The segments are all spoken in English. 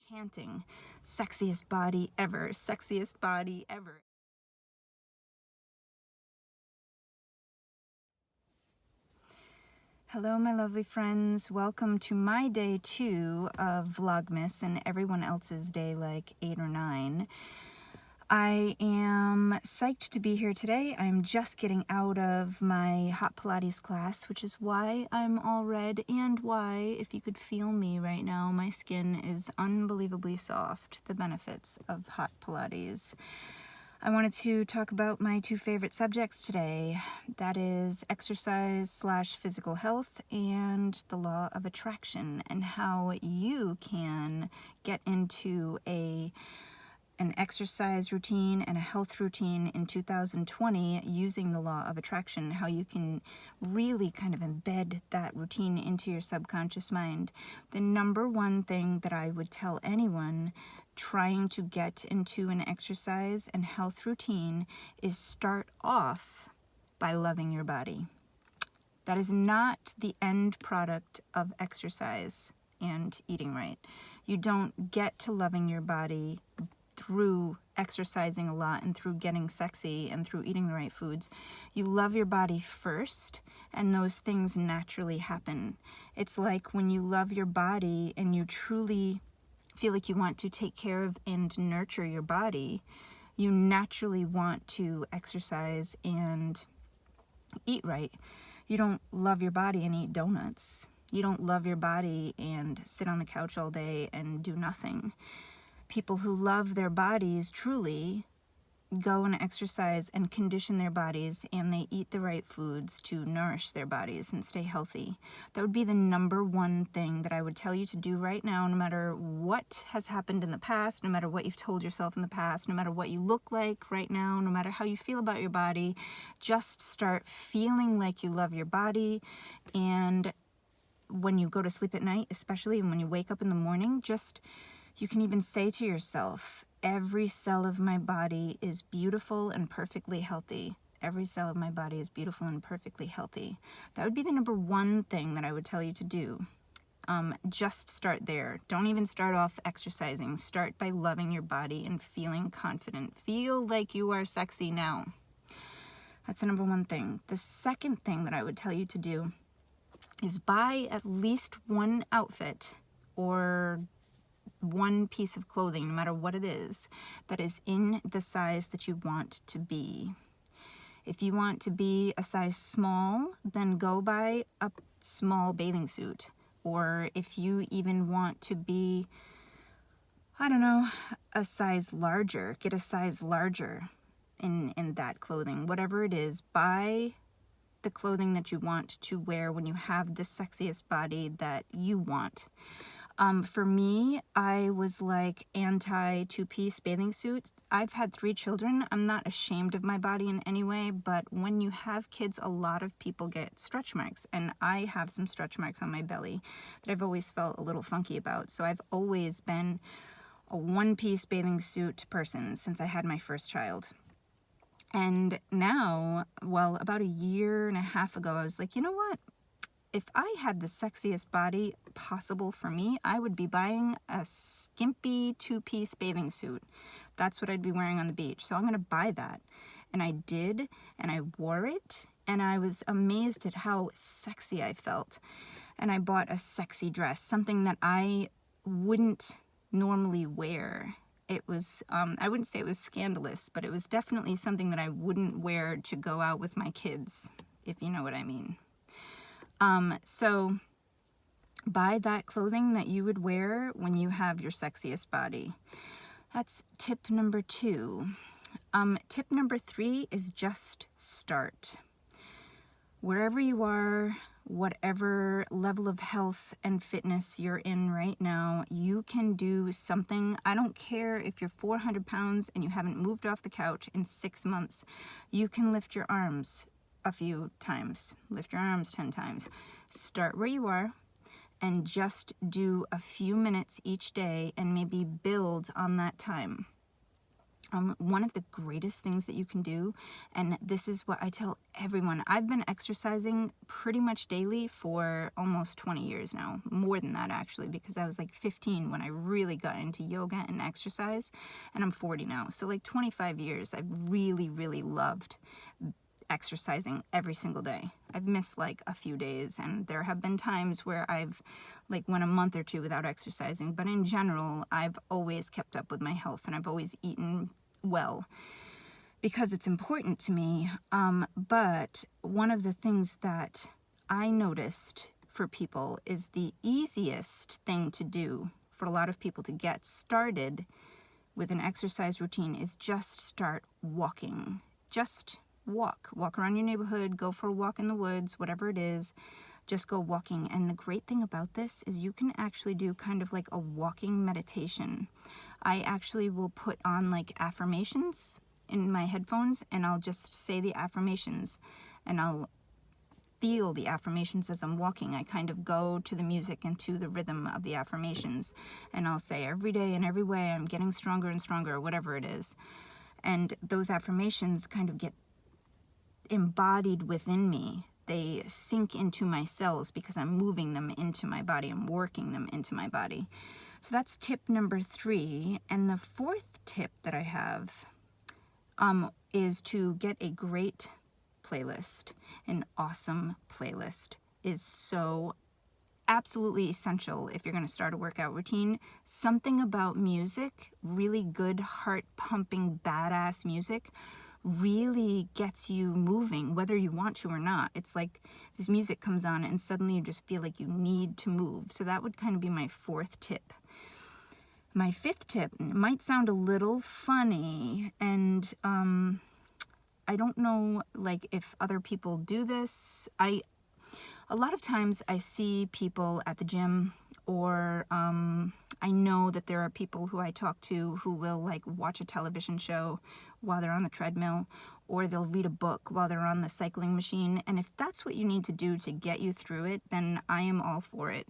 chanting, sexiest body ever, sexiest body ever. Hello, my lovely friends. Welcome to my day 2 of Vlogmas and everyone else's day like 8 or 9. I am psyched to be here today. I'm just getting out of my hot Pilates class, which is why I'm all red and why, if you could feel me right now, my skin is unbelievably soft. The benefits of hot Pilates. I wanted to talk about my 2 favorite subjects today. That is exercise / physical health and the law of attraction, and how you can get into an exercise routine and a health routine in 2020 using the law of attraction, how you can really kind of embed that routine into your subconscious mind. The number one thing that I would tell anyone trying to get into an exercise and health routine is start off by loving your body. That is not the end product of exercise and eating right. You don't get to loving your body through exercising a lot and through getting sexy and through eating the right foods. You love your body first, and those things naturally happen. It's like when you love your body and you truly feel like you want to take care of and nurture your body, you naturally want to exercise and eat right. You don't love your body and eat donuts. You don't love your body and sit on the couch all day and do nothing. People who love their bodies truly go and exercise and condition their bodies, and they eat the right foods to nourish their bodies and stay healthy. That would be the number one thing that I would tell you to do right now, no matter what has happened in the past, no matter what you've told yourself in the past, no matter what you look like right now, no matter how you feel about your body. Just start feeling like you love your body, and when you go to sleep at night, especially, and when you wake up in the morning, you can even say to yourself, every cell of my body is beautiful and perfectly healthy. Every cell of my body is beautiful and perfectly healthy. That would be the number one thing that I would tell you to do. Just start there. Don't even start off exercising. Start by loving your body and feeling confident. Feel like you are sexy now. That's the number one thing. The second thing that I would tell you to do is buy at least one outfit or one piece of clothing, no matter what it is, that is in the size that you want to be. If you want to be a size small, then go buy a small bathing suit. Or if you even want to be, I don't know, a size larger, get a size larger in that clothing. Whatever it is, buy the clothing that you want to wear when you have the sexiest body that you want. For me, I was like anti 2-piece bathing suits. I've had 3 children. I'm not ashamed of my body in any way, but when you have kids, a lot of people get stretch marks, and I have some stretch marks on my belly that I've always felt a little funky about. So I've always been a 1-piece bathing suit person since I had my first child. And now, well, about a year and a half ago, I was like, you know what? If I had the sexiest body possible for me, I would be buying a skimpy 2-piece bathing suit. That's what I'd be wearing on the beach. So I'm going to buy that. And I did, and I wore it, and I was amazed at how sexy I felt. And I bought a sexy dress, something that I wouldn't normally wear. It was, I wouldn't say it was scandalous, but it was definitely something that I wouldn't wear to go out with my kids, if you know what I mean. So buy that clothing that you would wear when you have your sexiest body. That's tip number 2. Tip number 3 is just start. Wherever you are, whatever level of health and fitness you're in right now, you can do something. I don't care if you're 400 pounds and you haven't moved off the couch in 6 months. You can lift your arms a few times. Lift your arms 10 times. Start where you are and just do a few minutes each day and maybe build on that time. One of the greatest things that you can do, and this is what I tell everyone, I've been exercising pretty much daily for almost 20 years now, more than that actually, because I was like 15 when I really got into yoga and exercise, and I'm 40 now. So like 25 years, I've really, really loved exercising every single day. I've missed like a few days, and there have been times where I've like went a month or two without exercising, but in general, I've always kept up with my health, and I've always eaten well because it's important to me. But one of the things that I noticed for people is the easiest thing to do for a lot of people to get started with an exercise routine is just start walking. Just walk around your neighborhood, go for a walk in the woods, whatever it is, just go walking. And the great thing about this is you can actually do kind of like a walking meditation. I actually will put on like affirmations in my headphones, and I'll just say the affirmations, and I'll feel the affirmations as I'm walking. I kind of go to the music and to the rhythm of the affirmations, and I'll say every day and every way I'm getting stronger and stronger, or whatever it is. And those affirmations kind of get embodied within me. They sink into my cells because I'm moving them into my body. I'm working them into my body. So that's tip number 3. And the 4th tip that I have is to get a great playlist. An awesome playlist is so absolutely essential if you're going to start a workout routine. Something about music, really good heart-pumping, badass music, really gets you moving, whether you want to or not. It's like this music comes on and suddenly you just feel like you need to move. So that would kind of be my 4th tip. My 5th tip might sound a little funny, and I don't know like if other people do this. A lot of times I see people at the gym, or I know that there are people who I talk to who will like watch a television show while they're on the treadmill, or they'll read a book while they're on the cycling machine. And if that's what you need to do to get you through it, then I am all for it.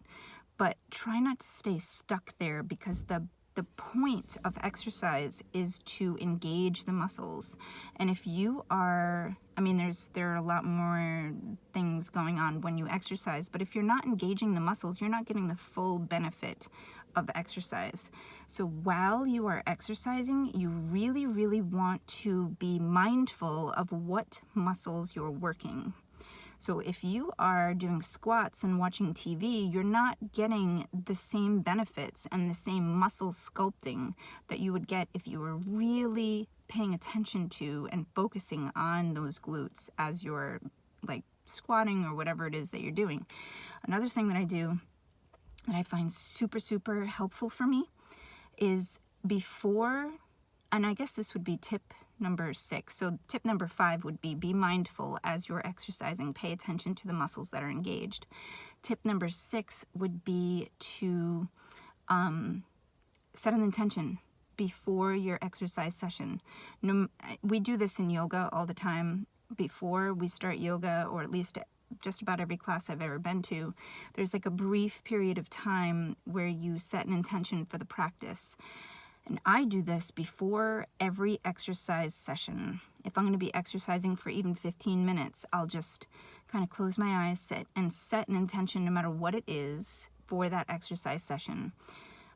But try not to stay stuck there, because the point of exercise is to engage the muscles. And if you are, I mean, there are a lot more things going on when you exercise, but if you're not engaging the muscles, you're not getting the full benefit of exercise. So while you are exercising, you really, really want to be mindful of what muscles you're working. So if you are doing squats and watching TV, you're not getting the same benefits and the same muscle sculpting that you would get if you were really paying attention to and focusing on those glutes as you're like squatting or whatever it is that you're doing. Another thing that I do that I find super, super helpful for me is before, and I guess this would be tip number 6. So tip number 5 would be mindful as you're exercising. Pay attention to the muscles that are engaged. Tip number 6 would be to set an intention before your exercise session. We do this in yoga all the time. Before we start yoga, or at least just about every class I've ever been to, there's like a brief period of time where you set an intention for the practice. And I do this before every exercise session. If I'm going to be exercising for even 15 minutes, I'll just kind of close my eyes, sit, and set an intention no matter what it is for that exercise session.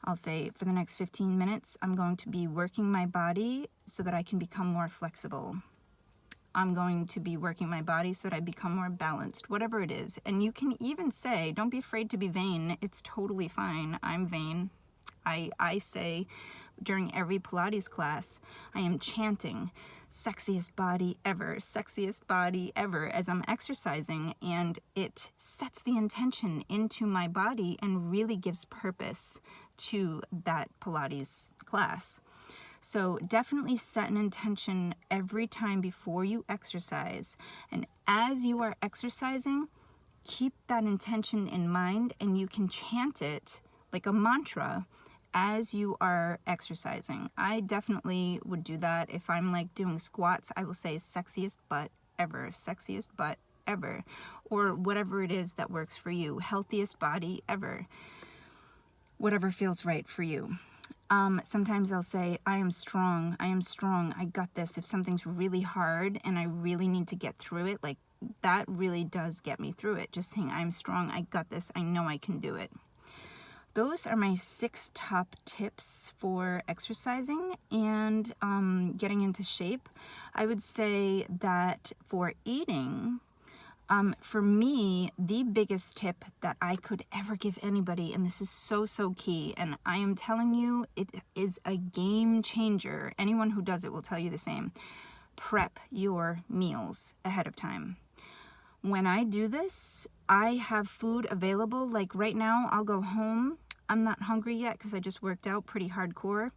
I'll say, for the next 15 minutes, I'm going to be working my body so that I can become more flexible. I'm going to be working my body so that I become more balanced, whatever it is. And you can even say, don't be afraid to be vain. It's totally fine. I'm vain. I say during every Pilates class, I am chanting, sexiest body ever, as I'm exercising, and it sets the intention into my body and really gives purpose to that Pilates class. So definitely set an intention every time before you exercise. And as you are exercising, keep that intention in mind, and you can chant it like a mantra as you are exercising. I definitely would do that. If I'm like doing squats, I will say sexiest butt ever, or whatever it is that works for you, healthiest body ever, whatever feels right for you. Sometimes I'll say, I am strong, I got this. If something's really hard and I really need to get through it, like that really does get me through it. Just saying, I'm strong, I got this, I know I can do it. Those are my 6 top tips for exercising and getting into shape. I would say that for eating, for me, the biggest tip that I could ever give anybody, and this is so, so key, and I am telling you, it is a game changer. Anyone who does it will tell you the same. Prep your meals ahead of time. When I do this, I have food available. Like right now, I'll go home. I'm not hungry yet because I just worked out pretty hardcore.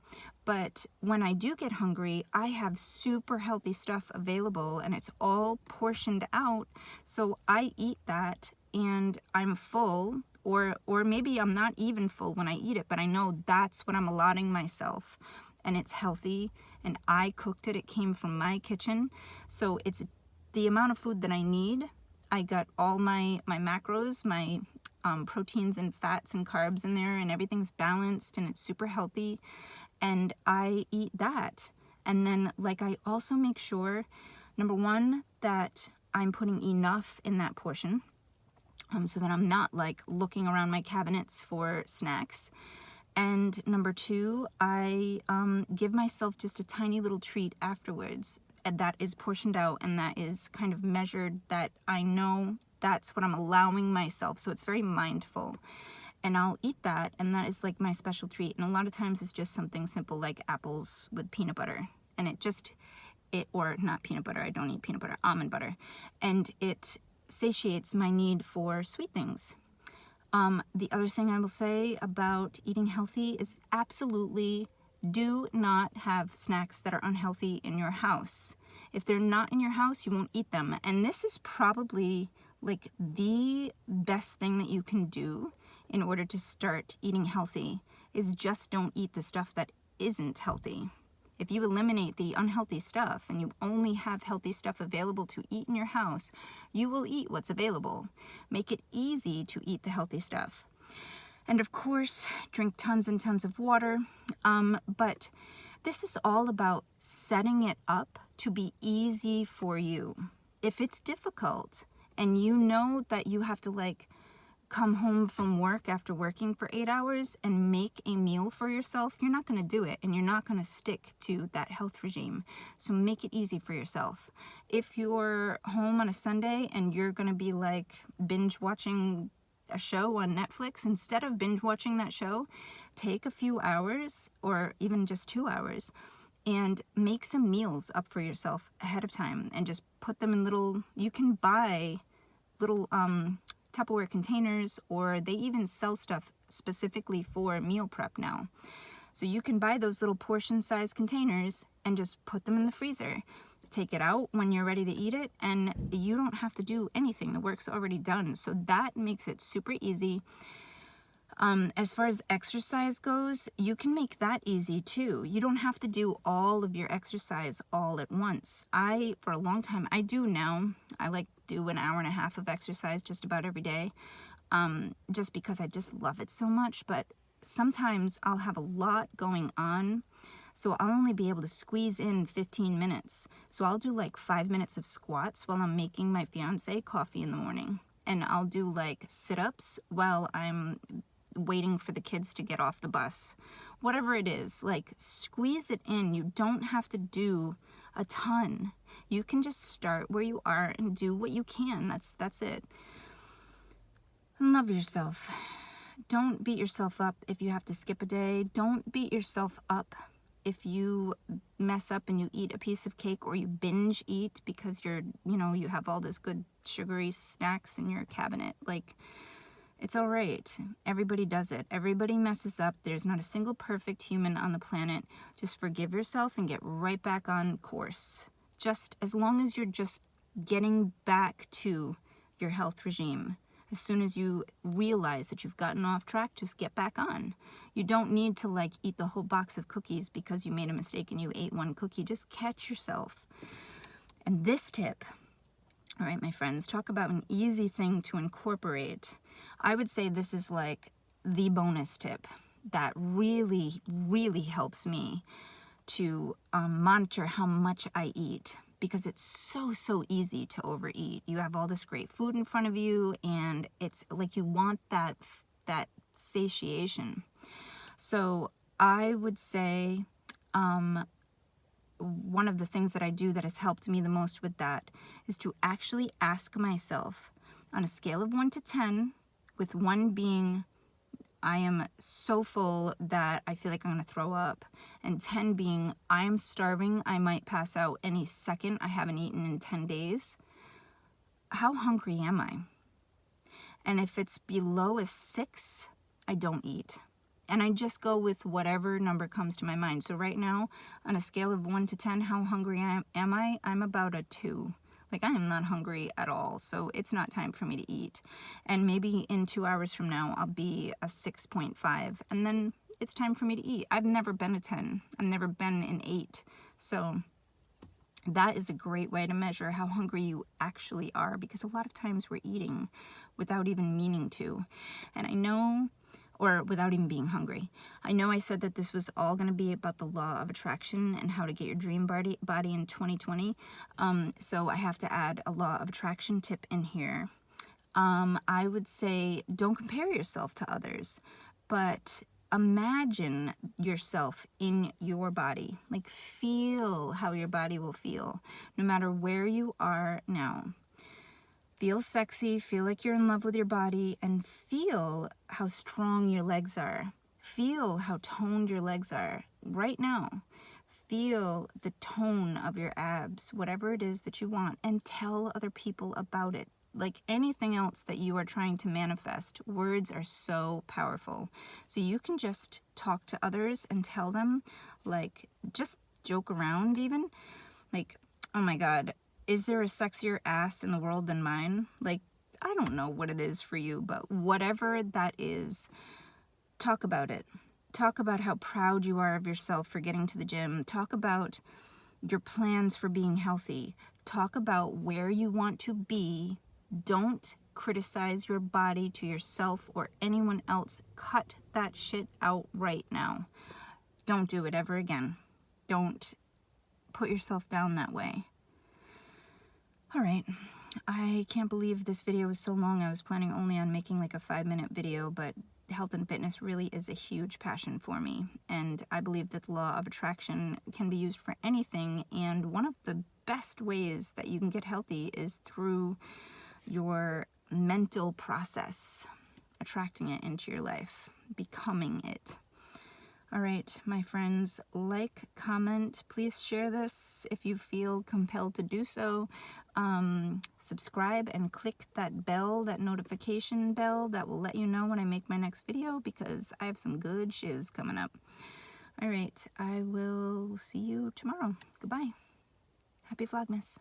But when I do get hungry, I have super healthy stuff available and it's all portioned out. So I eat that and I'm full, or maybe I'm not even full when I eat it, but I know that's what I'm allotting myself. And it's healthy and I cooked it. It came from my kitchen. So it's the amount of food that I need. I got all my macros, my proteins and fats and carbs in there, and everything's balanced and it's super healthy. And I eat that. And then like I also make sure, number one, that I'm putting enough in that portion so that I'm not like looking around my cabinets for snacks. And number two, I give myself just a tiny little treat afterwards. And that is portioned out and that is kind of measured, that I know that's what I'm allowing myself. So it's very mindful. And I'll eat that, and that is like my special treat. And a lot of times it's just something simple like apples with peanut butter. And or not peanut butter, I don't eat peanut butter, almond butter. And it satiates my need for sweet things. The other thing I will say about eating healthy is absolutely do not have snacks that are unhealthy in your house. If they're not in your house, you won't eat them. And this is probably like the best thing that you can do in order to start eating healthy, is just don't eat the stuff that isn't healthy. If you eliminate the unhealthy stuff and you only have healthy stuff available to eat in your house, you will eat what's available. Make it easy to eat the healthy stuff. And of course, drink tons and tons of water. But this is all about setting it up to be easy for you. If it's difficult and you know that you have to like come home from work after working for 8 hours and make a meal for yourself, you're not going to do it and you're not going to stick to that health regime. So make it easy for yourself. If you're home on a Sunday and you're going to be like binge watching a show on Netflix, instead of binge watching that show, take a few hours or even just 2 hours and make some meals up for yourself ahead of time and just put them in you can buy little Tupperware containers, or they even sell stuff specifically for meal prep now. So you can buy those little portion size containers and just put them in the freezer. Take it out when you're ready to eat it, and you don't have to do anything. The work's already done. So that makes it super easy. As far as exercise goes, you can make that easy too. You don't have to do all of your exercise all at once. For a long time, I do now. I like do an hour and a half of exercise just about every day, just because I just love it so much. But sometimes I'll have a lot going on, so I'll only be able to squeeze in 15 minutes. So I'll do like 5 minutes of squats while I'm making my fiance coffee in the morning. And I'll do like sit-ups while I'm waiting for the kids to get off the bus. Whatever it is, like squeeze it in. You don't have to do a ton. You can just start where you are and do what you can. That's it. And love yourself. Don't beat yourself up if you have to skip a day. Don't beat yourself up if you mess up and you eat a piece of cake or you binge eat because you have all this good sugary snacks in your cabinet. Like, it's all right. Everybody does it. Everybody messes up. There's not a single perfect human on the planet. Just forgive yourself and get right back on course. Just as long as you're just getting back to your health regime. As soon as you realize that you've gotten off track, just get back on. You don't need to like eat the whole box of cookies because you made a mistake and you ate one cookie. Just catch yourself. And this tip, all right, my friends, talk about an easy thing to incorporate. I would say this is like the bonus tip. that really, really helps me to monitor how much I eat, because it's so easy to overeat. You have all this great food in front of you, and it's like you want that satiation. So I would say one of the things that I do that has helped me the most with that is to actually ask myself, on a scale of 1 to 10, with 1 being I am so full that I feel like I'm gonna throw up, and 10 being I am starving, I might pass out any second, I haven't eaten in 10 days. How hungry am I? And if it's below a 6, I don't eat. And I just go with whatever number comes to my mind. So right now, on a scale of 1 to 10, how hungry am I? I'm about a 2. Like, I am not hungry at all, so it's not time for me to eat. And maybe in 2 hours from now, I'll be a 6.5, and then it's time for me to eat. I've never been a 10. I've never been an 8. So that is a great way to measure how hungry you actually are, because a lot of times we're eating without even meaning to. And I know, or without even being hungry. I know I said that this was all going to be about the law of attraction and how to get your dream body in 2020. So I have to add a law of attraction tip in here. I would say don't compare yourself to others, but imagine yourself in your body. Like, feel how your body will feel no matter where you are now. Feel sexy, feel like you're in love with your body, and feel how strong your legs are. Feel how toned your legs are right now. Feel the tone of your abs, whatever it is that you want, and tell other people about it. Like anything else that you are trying to manifest, words are so powerful. So you can just talk to others and tell them, like, just joke around even. Like, oh my God, is there a sexier ass in the world than mine? Like, I don't know what it is for you, but whatever that is, talk about it. Talk about how proud you are of yourself for getting to the gym. Talk about your plans for being healthy. Talk about where you want to be. Don't criticize your body to yourself or anyone else. Cut that shit out right now. Don't do it ever again. Don't put yourself down that way. All right, I can't believe this video was so long. I was planning only on making like a 5-minute video, but health and fitness really is a huge passion for me. And I believe that the law of attraction can be used for anything. And one of the best ways that you can get healthy is through your mental process, attracting it into your life, becoming it. All right, my friends, like, comment, please share this if you feel compelled to do so. Subscribe and click that bell, that notification bell that will let you know when I make my next video, because I have some good shiz coming up. All right, I will see you tomorrow. Goodbye. Happy Vlogmas.